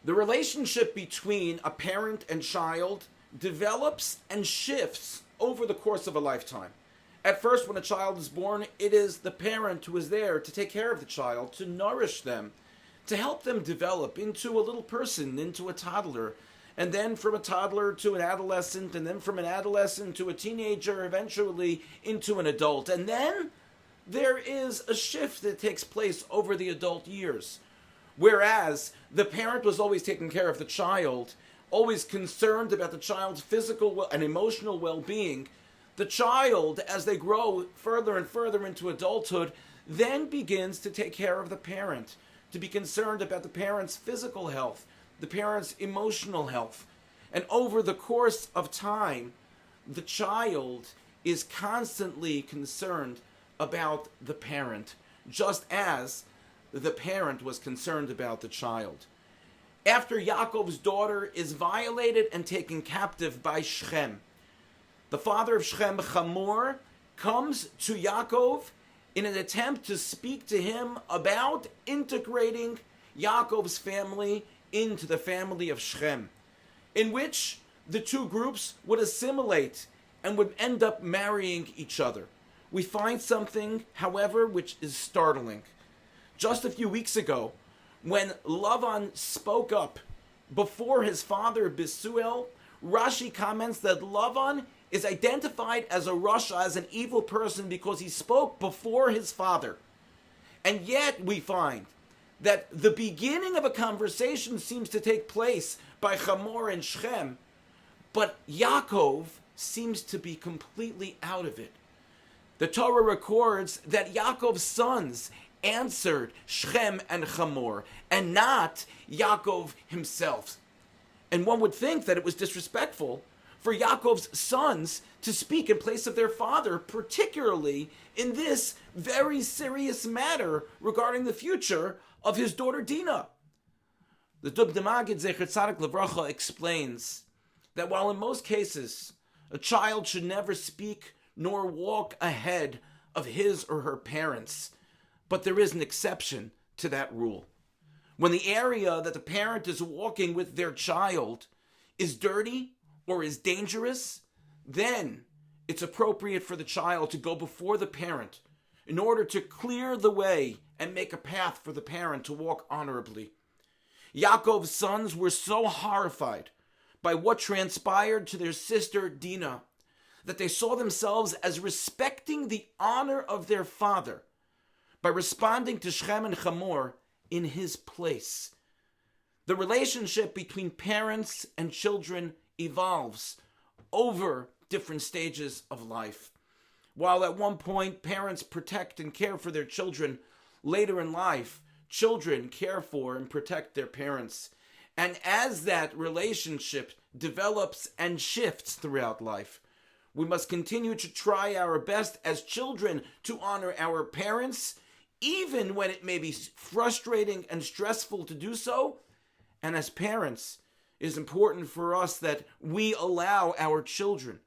The relationship between a parent and child develops and shifts over the course of a lifetime. At first, when a child is born, it is the parent who is there to take care of the child, to nourish them, to help them develop into a little person, into a toddler, and then from a toddler to an adolescent, and then from an adolescent to a teenager, eventually into an adult. And then there is a shift that takes place over the adult years. Whereas the parent was always taking care of the child, always concerned about the child's physical and emotional well-being, the child, as they grow further and further into adulthood, then begins to take care of the parent, to be concerned about the parent's physical health, the parent's emotional health. And over the course of time, the child is constantly concerned about the parent, just as the parent was concerned about the child. After Yaakov's daughter is violated and taken captive by Shechem, the father of Shechem, Hamor, comes to Yaakov in an attempt to speak to him about integrating Yaakov's family into the family of Shechem, in which the two groups would assimilate and would end up marrying each other. We find something, however, which is startling. Just a few weeks ago, when Lavan spoke up before his father Bisuel, Rashi comments that Lavan is identified as a Rasha, as an evil person, because he spoke before his father. And yet we find that the beginning of a conversation seems to take place by Hamor and Shechem, but Yaakov seems to be completely out of it. The Torah records that Yaakov's sons answered Shechem and Hamor, and not Yaakov himself. And one would think that it was disrespectful for Yaakov's sons to speak in place of their father, particularly in this very serious matter regarding the future of his daughter Dinah. The Dubno Maggid Zecher Tzadik Livracha explains that while in most cases a child should never speak nor walk ahead of his or her parents, but there is an exception to that rule. When the area that the parent is walking with their child is dirty or is dangerous, then it's appropriate for the child to go before the parent in order to clear the way and make a path for the parent to walk honorably. Yaakov's sons were so horrified by what transpired to their sister Dinah that they saw themselves as respecting the honor of their father by responding to Shechem and Hamor in his place. The relationship between parents and children evolves over different stages of life. While at one point parents protect and care for their children, later in life, children care for and protect their parents. And as that relationship develops and shifts throughout life, we must continue to try our best as children to honor our parents, even when it may be frustrating and stressful to do so. And as parents, it is important for us that we allow our children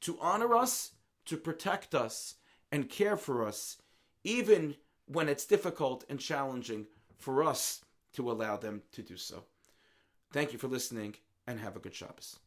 to honor us, to protect us, and care for us, even when it's difficult and challenging for us to allow them to do so. Thank you for listening, and have a good Shabbos.